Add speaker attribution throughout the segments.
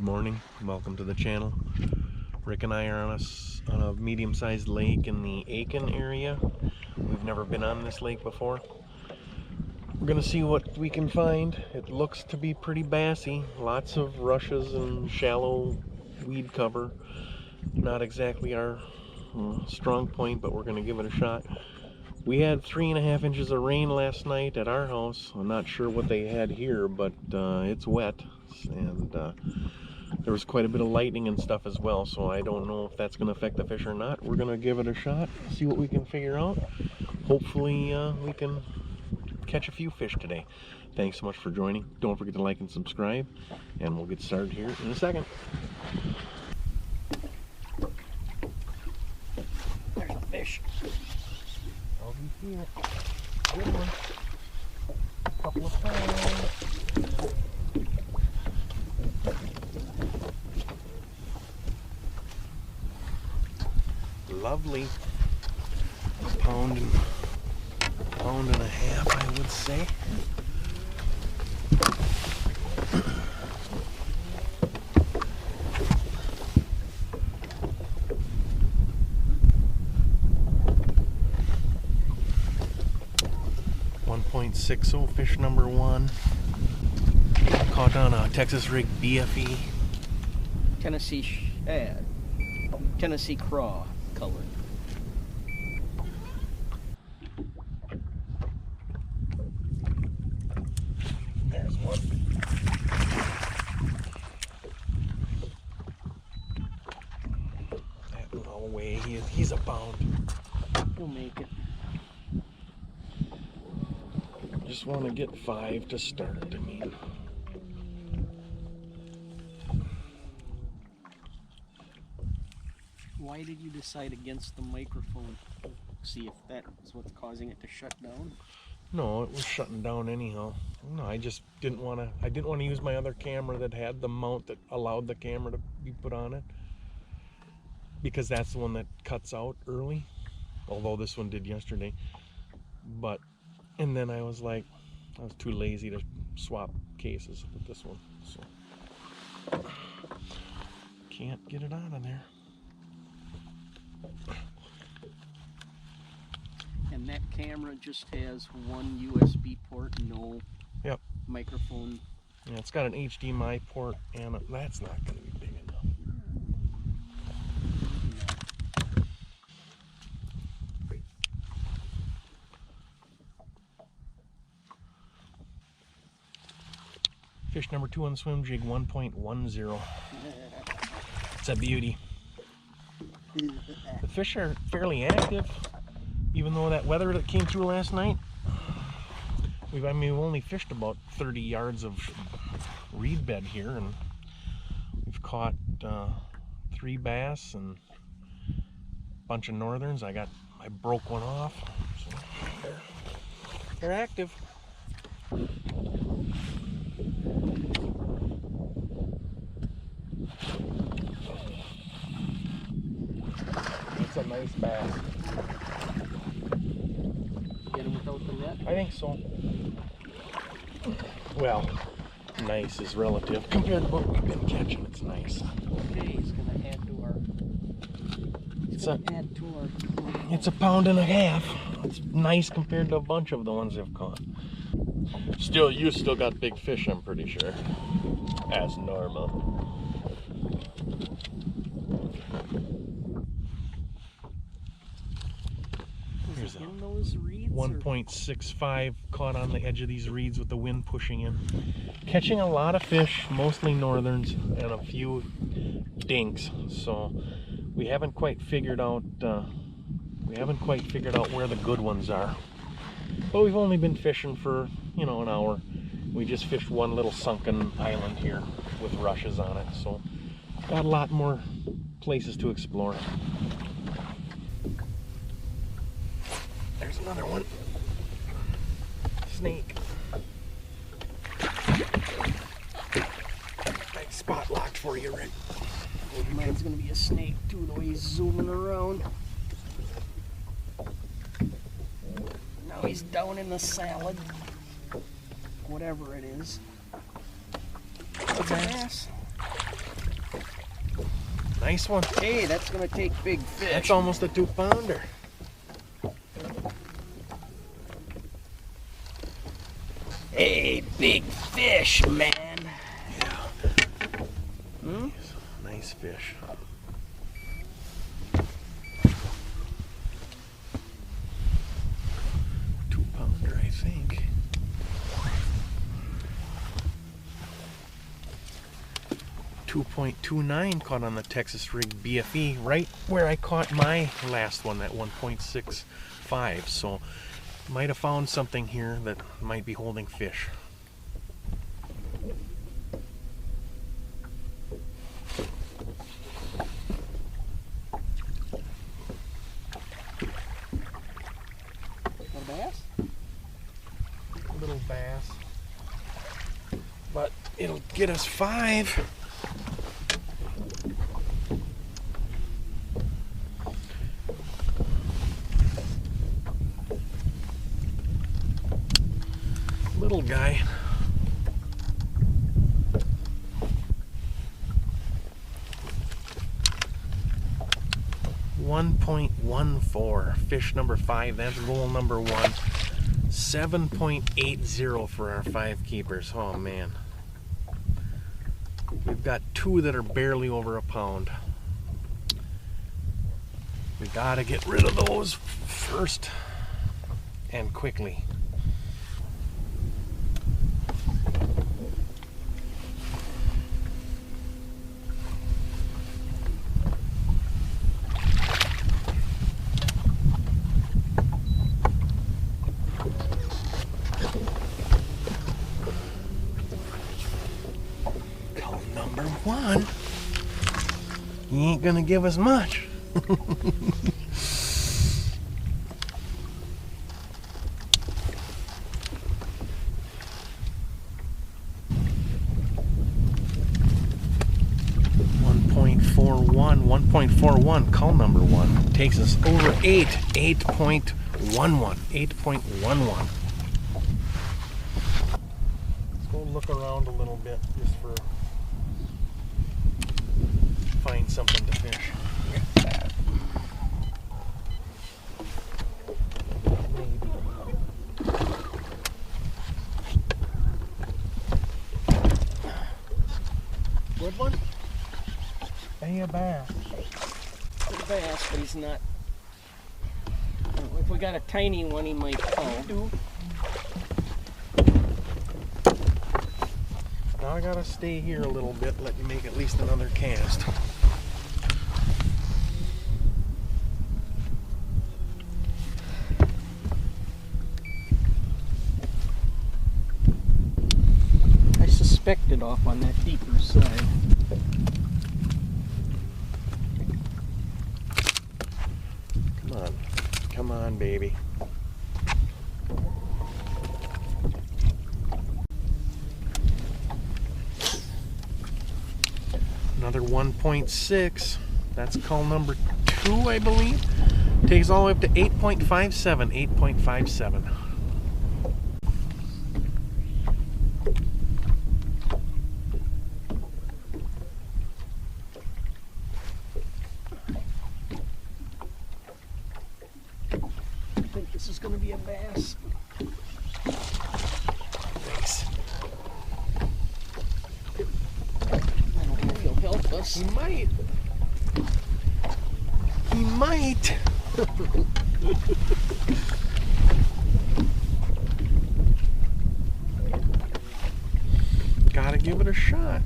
Speaker 1: Good morning, welcome to the channel. Rick and I are on a medium-sized lake in the Aitkin area. We've never been on this lake before. We're gonna see what we can find. It looks to be pretty bassy. Lots of rushes and shallow weed cover. Not exactly our strong point, but we're gonna give it a shot. We had 3.5 inches of rain last night at our house. I'm not sure what they had here, but it's wet, and there was quite a bit of lightning and stuff as well, so I don't know if that's going to affect the fish or not. We're going to give it a shot, see what we can figure out. Hopefully we can catch a few fish today. Thanks so much for joining. Don't forget to like and subscribe, and we'll get started here in a second.
Speaker 2: There's a fish.
Speaker 1: I'll be here. Good one. A couple of pounds. Lovely. A pound and a half, I would say. .60 fish number one. Caught on a Texas rig BFE.
Speaker 2: Tennessee shad. Tennessee craw color.
Speaker 1: There's one. No way, he's a pound.
Speaker 2: He'll make it.
Speaker 1: Just want to get 5 to start. I mean,
Speaker 2: Why did you decide against the microphone? See if that's what's causing it to shut down?
Speaker 1: no, it was shutting down anyhow. No, I just didn't want to. I didn't want to use my other camera that had the mount that allowed the camera to be put on it, because that's the one that cuts out early. Although this one did yesterday, and then I was like, I was too lazy to swap cases with this one, so can't get it out of there.
Speaker 2: And that camera just has one USB port, no
Speaker 1: Yep.
Speaker 2: microphone.
Speaker 1: Yeah, it's got an HDMI port, and that's not going to be big enough. Fish number 2 on the swim jig, 1.10. It's a beauty. The fish are fairly active, even though that weather that came through last night. We've only fished about 30 yards of reed bed here, and we've caught 3 bass and a bunch of northerns. I broke one off, so they're active. It's a nice bass.
Speaker 2: Get him without the net?
Speaker 1: I think so. Well, nice is relative. Compared to what we've been catching, it's nice.
Speaker 2: Okay, he's gonna add to our.
Speaker 1: It's a pound and a half. It's nice compared to a bunch of the ones they've caught. Still, you still got big fish, I'm pretty sure. As normal. Here's a
Speaker 2: in those reeds,
Speaker 1: 1.65 caught on the edge of these reeds with the wind pushing in. Catching a lot of fish, mostly northerns and a few dinks. So we haven't quite figured out where the good ones are. But we've only been fishing for, an hour. We just fished one little sunken island here with rushes on it, so got a lot more places to explore. There's another one. Snake. Nice spot locked for you, Rick.
Speaker 2: mine's gonna be a snake too, the way he's zooming around. Now he's down in the salad. Whatever it is. It's a bass.
Speaker 1: Nice one.
Speaker 2: Hey, that's gonna take big fish.
Speaker 1: That's almost a 2-pounder.
Speaker 2: Hey, big fish, man.
Speaker 1: Yeah.
Speaker 2: Hmm?
Speaker 1: Nice fish. Pounder, I think. .29 caught on the Texas rig BFE, right where I caught my last one at 1.65. So might have found something here that might be holding fish.
Speaker 2: A bass?
Speaker 1: Little bass, but it'll get us 5. Little guy. .14, fish number 5. That's goal number 1. 7.80 for our 5 keepers. Oh man, we've got 2 that are barely over a pound. We gotta get rid of those first and quickly. Number 1. He ain't gonna give us much. .41, call number 1. Takes us over 8. 8.11. 8.11. Let's go look around a little bit just for find something to fish. Maybe. Good one? Hey, a bass.
Speaker 2: Good bass, but he's not. If we got a tiny one, he might pull.
Speaker 1: Now I gotta stay here a little bit, let you make at least another cast.
Speaker 2: I suspected off on that deeper side.
Speaker 1: Come on, baby. Another 1.6. That's call number 2, I believe. Takes all the way up to 8.57. 8.57.
Speaker 2: I think this is going to be a bass.
Speaker 1: Thanks.
Speaker 2: I don't know if he'll help us.
Speaker 1: He might. He might. Gotta give it a shot.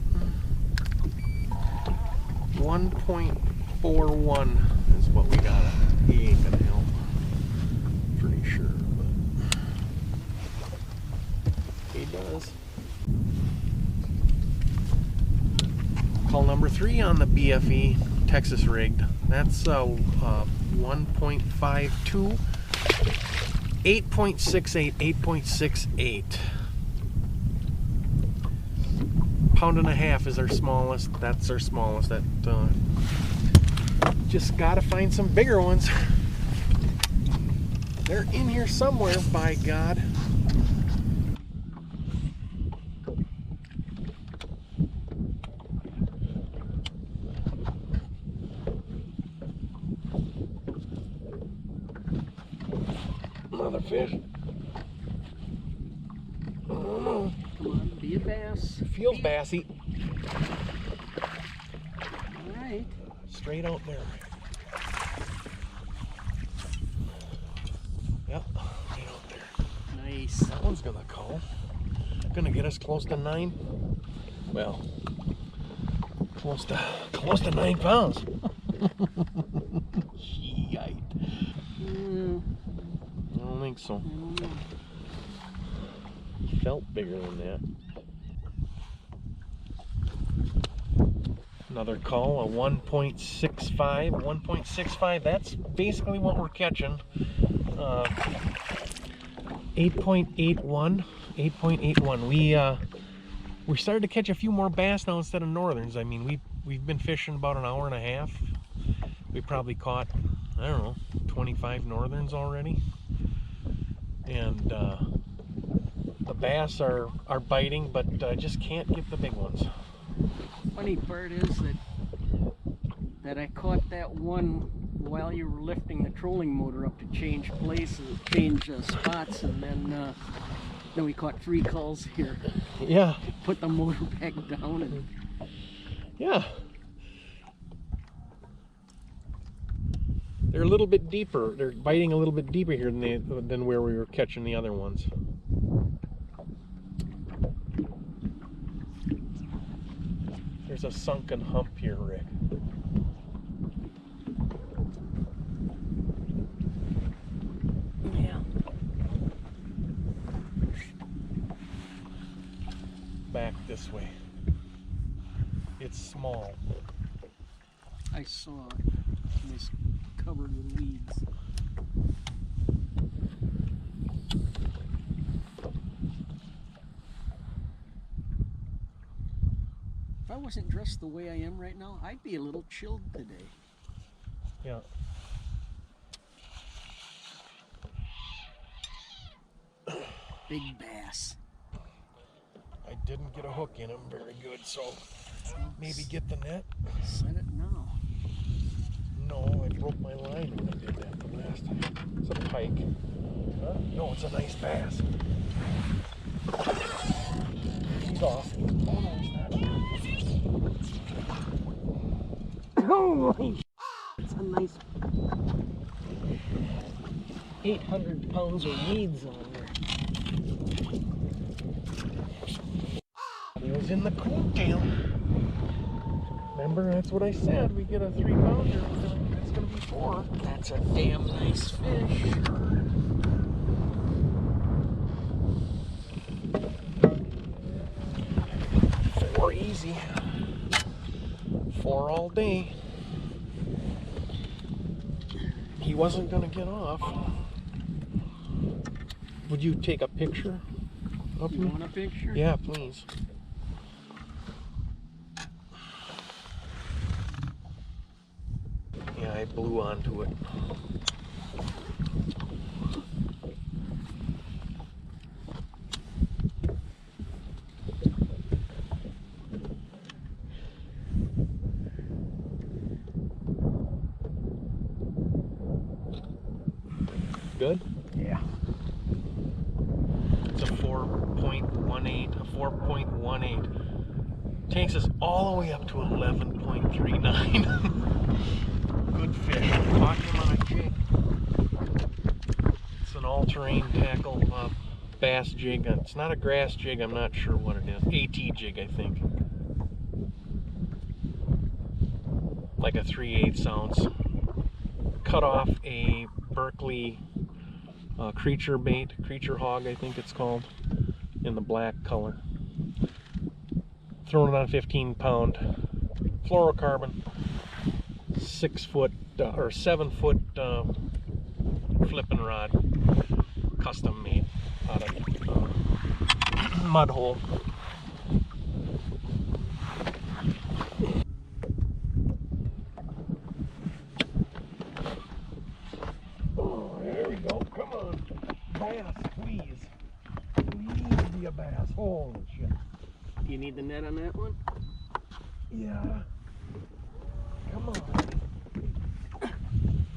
Speaker 1: 1.41 is what we got. He ain't gonna help. Pretty sure, but he does. Call number 3 on the BFE Texas rigged. That's 1.52, 8.68, 8.68. Pound and a half is our smallest. That's our smallest. That just gotta find some bigger ones. They're in here somewhere, by God. fish. Oh no.
Speaker 2: Come on, be a bass.
Speaker 1: Feels bassy.
Speaker 2: All right.
Speaker 1: Straight out there. Yep, right out there.
Speaker 2: Nice.
Speaker 1: That one's gonna call. Gonna get us close to 9. Well, close to 9 pounds. Yikes. I don't think so.
Speaker 2: I don't know.
Speaker 1: Felt bigger than that. Another call, a 1.65. 1.65, that's basically what we're catching. 8.81. 8.81. We started to catch a few more bass now instead of northerns. I mean, we've been fishing about an hour and a half. We probably caught, I don't know, 25 northerns already. And the bass are biting, but I just can't get the big ones.
Speaker 2: Funny part is that I caught that one while you were lifting the trolling motor up to change places, change spots, and then we caught 3 calls here.
Speaker 1: Yeah.
Speaker 2: Put the motor back down and.
Speaker 1: Yeah. They're a little bit deeper. They're biting a little bit deeper here than where we were catching the other ones. There's a sunken hump here, Rick.
Speaker 2: Yeah.
Speaker 1: Back this way. It's small.
Speaker 2: I saw it. It was covered with weeds. If I wasn't dressed the way I am right now, I'd be a little chilled today.
Speaker 1: Yeah.
Speaker 2: Big bass.
Speaker 1: I didn't get a hook in him very good, so maybe get the net.
Speaker 2: Set it now.
Speaker 1: No, I broke my line when I did that the last time. It's a pike. Huh? No, it's a nice bass. He's off. Oh, no, he's not.
Speaker 2: Holy it's a nice 800 pounds of weeds on there.
Speaker 1: He was in the cool tail. Remember, that's what I said. We get a 3-pounder. It's gonna be 4.
Speaker 2: That's a damn nice fish.
Speaker 1: 4 easy. 4 all day. He wasn't gonna get off. Would you take a picture of
Speaker 2: You
Speaker 1: me?
Speaker 2: want a picture?
Speaker 1: Yeah, please. Yeah, I blew onto it. Good?
Speaker 2: Yeah.
Speaker 1: It's a 4.18, a 4.18. Takes us all the way up to 11.39. Good fish. Caught him on a jig. It's an all-terrain tackle bass jig. It's not a grass jig. I'm not sure what it is. AT jig, I think. Like a 3/8 ounce. Cut off a Berkeley creature bait, creature hog, I think it's called, in the black color. Thrown it on a 15-pound fluorocarbon, 6-foot or 7-foot flipping rod, custom made out of mud hole. Bass, please. Please be a bass. Holy shit.
Speaker 2: Do you need the net on that one?
Speaker 1: Yeah. Come on.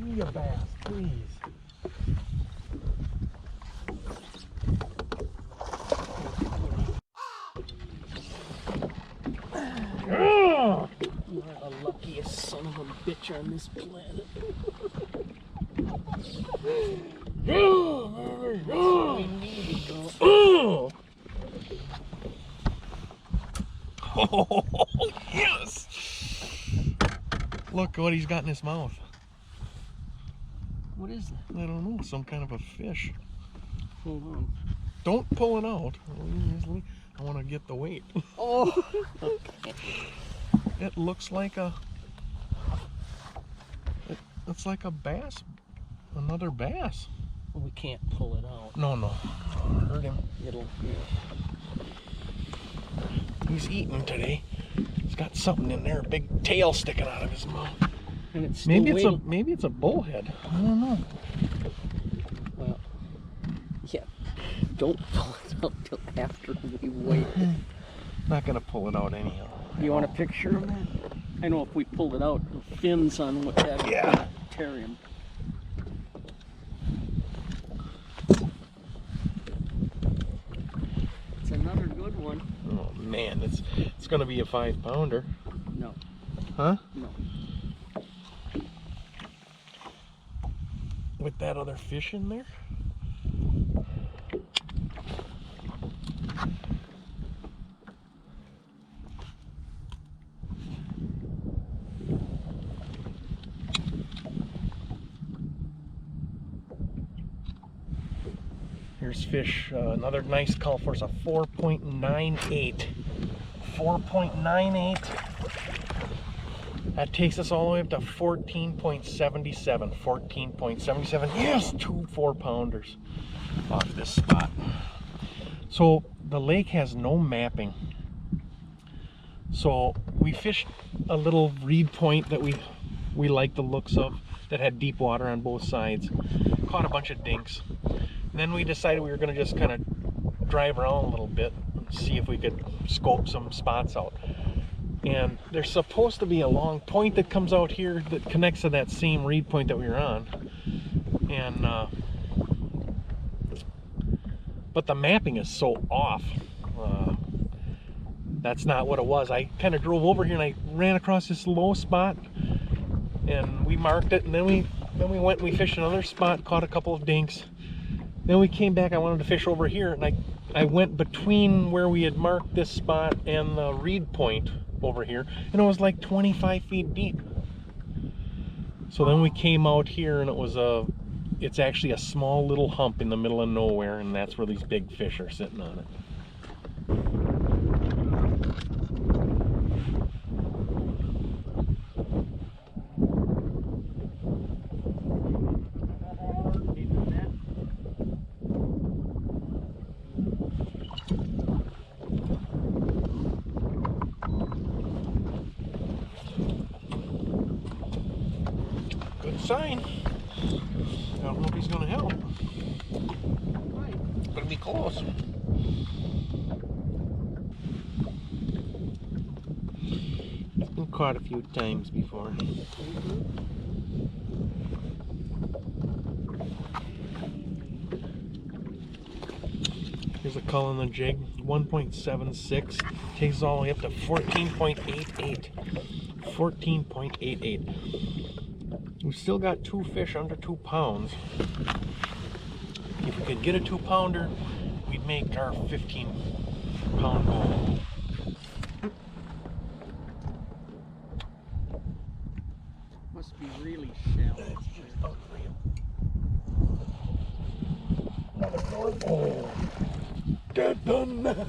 Speaker 1: Be a bass, please.
Speaker 2: bitch on this planet.
Speaker 1: Oh, yes! Look what he's got in his mouth.
Speaker 2: What is that?
Speaker 1: I don't know, some kind of a fish.
Speaker 2: Hold on.
Speaker 1: Don't pull it out. I want to get the weight.
Speaker 2: Oh!
Speaker 1: It looks like a... It's like a bass. Another bass.
Speaker 2: Well, we can't pull it out.
Speaker 1: No. Hurt him.
Speaker 2: It'll...
Speaker 1: He's eating today. He's got something in there, a big tail sticking out of his mouth.
Speaker 2: And it's still
Speaker 1: maybe it's a bullhead. I don't know.
Speaker 2: Well, yeah. Don't pull it out till after we weigh it.
Speaker 1: Not gonna pull it out anyhow.
Speaker 2: Do you want a picture of that? I know if we pulled it out, the fins on what that would tear him. It's another good one.
Speaker 1: Oh man, it's gonna be a 5-pounder.
Speaker 2: No.
Speaker 1: Huh?
Speaker 2: No.
Speaker 1: With that other fish in there? Here's fish, another nice call for us, a 4.98. 4.98. That takes us all the way up to 14.77. 14.77. Yes, 2 4-pounders off this spot. So the lake has no mapping. So we fished a little reed point that we liked the looks of, that had deep water on both sides. Caught a bunch of dinks. And then we decided we were going to just kind of drive around a little bit and see if we could scope some spots out. And there's supposed to be a long point that comes out here that connects to that same reed point that we were on. And but the mapping is so off. That's not what it was. I kind of drove over here and I ran across this low spot and we marked it, and then we went and we fished another spot, caught a couple of dinks. Then we came back, I wanted to fish over here, and I went between where we had marked this spot and the reed point over here, and it was like 25 feet deep. So then we came out here and it's actually a small little hump in the middle of nowhere, and that's where these big fish are sitting on it. Sign. I don't know if he's going to help. But it'll be close. It's been caught a few times before. Here's a cull in the jig, 1.76. Takes all the way up to 14.88. 14.88. We've still got 2 fish under 2 pounds. If we could get a 2-pounder, we'd make our 15-pound goal.
Speaker 2: Must be really shallow.
Speaker 1: That's just unreal. Another north. Oh, dead done that.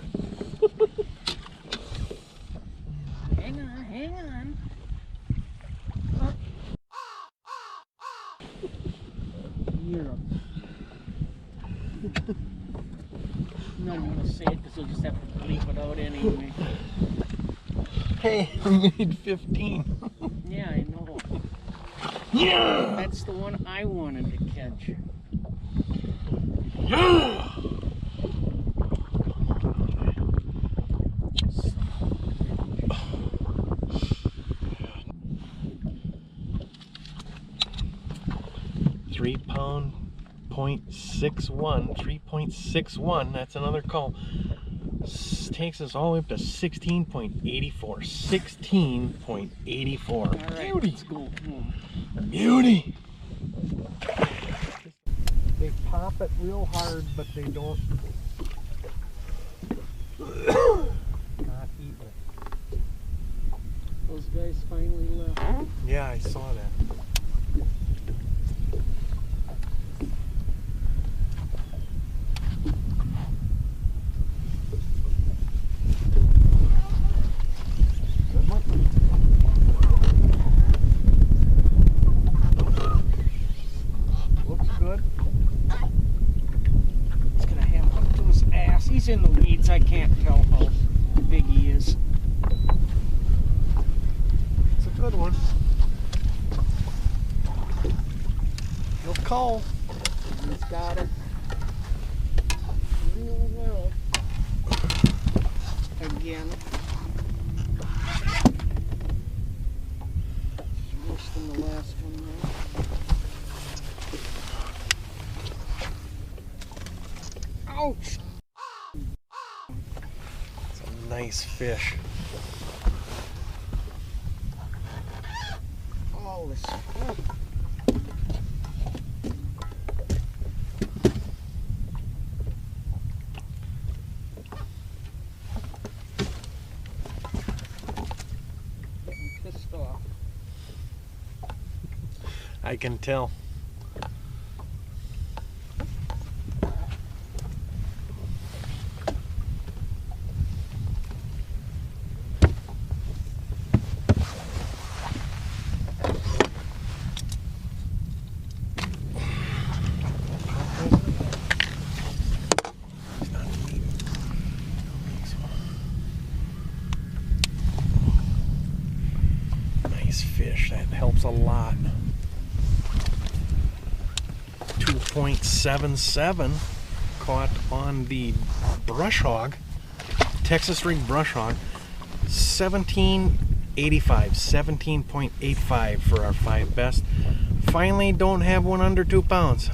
Speaker 2: Hang on. I'm not even going to say it because we'll just have to bleep it out anyway.
Speaker 1: Hey, we made 15.
Speaker 2: Yeah, I know.
Speaker 1: Yeah!
Speaker 2: That's the one I wanted to catch.
Speaker 1: Yeah! £3.61, 3.61. That's another call. takes us all the way up to 16.84. 16.84.
Speaker 2: All right,
Speaker 1: Beauty.
Speaker 2: let's go home.
Speaker 1: Beauty. They pop it real hard, but they don't. Not eating it.
Speaker 2: Those guys finally left.
Speaker 1: Yeah, I saw that. Good one. Looks good.
Speaker 2: He's gonna have up to his ass. He's in the weeds. I can't tell how big he is.
Speaker 1: It's a good one. He'll call.
Speaker 2: He's got it real well. Again. Worse than the last one there. Ouch!
Speaker 1: It's a nice fish.
Speaker 2: All this. Getting pissed off.
Speaker 1: I can tell. Nice fish. That helps a lot. 2.77 caught on the brush hog, Texas rig brush hog. 17.85 for our 5 best. Finally don't have one under 2 pounds.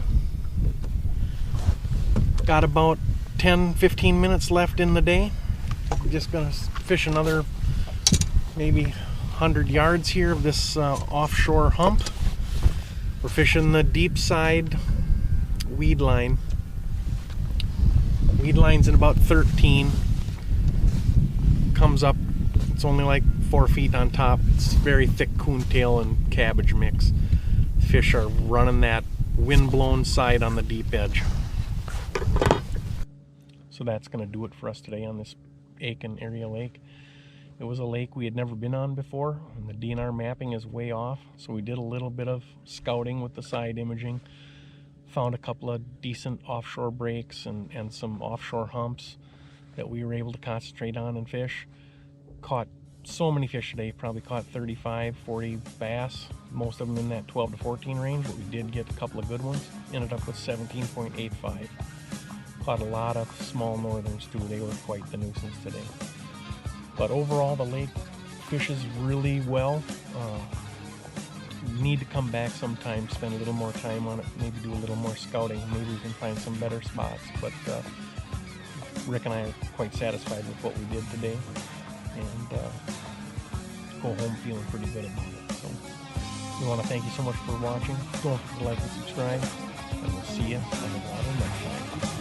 Speaker 1: Got about 10-15 minutes left in the day. Just gonna fish another maybe 100 yards here of this offshore hump. We're fishing the deep side weed line. Weed line's in about 13. Comes up, it's only like 4 feet on top. It's very thick coontail and cabbage mix. Fish are running that wind-blown side on the deep edge. So that's going to do it for us today on this Aitkin area lake. It was a lake we had never been on before, and the DNR mapping is way off, so we did a little bit of scouting with the side imaging. Found a couple of decent offshore breaks and some offshore humps that we were able to concentrate on and fish. Caught so many fish today, probably caught 35, 40 bass, most of them in that 12 to 14 range, but we did get a couple of good ones. Ended up with 17.85. Caught a lot of small northerns too. They were quite the nuisance today. But overall, the lake fishes really well. Need to come back sometime, spend a little more time on it, maybe do a little more scouting. Maybe we can find some better spots. But Rick and I are quite satisfied with what we did today, and go home feeling pretty good about it. So we want to thank you so much for watching. Don't forget to like and subscribe, and we'll see you on the water next time.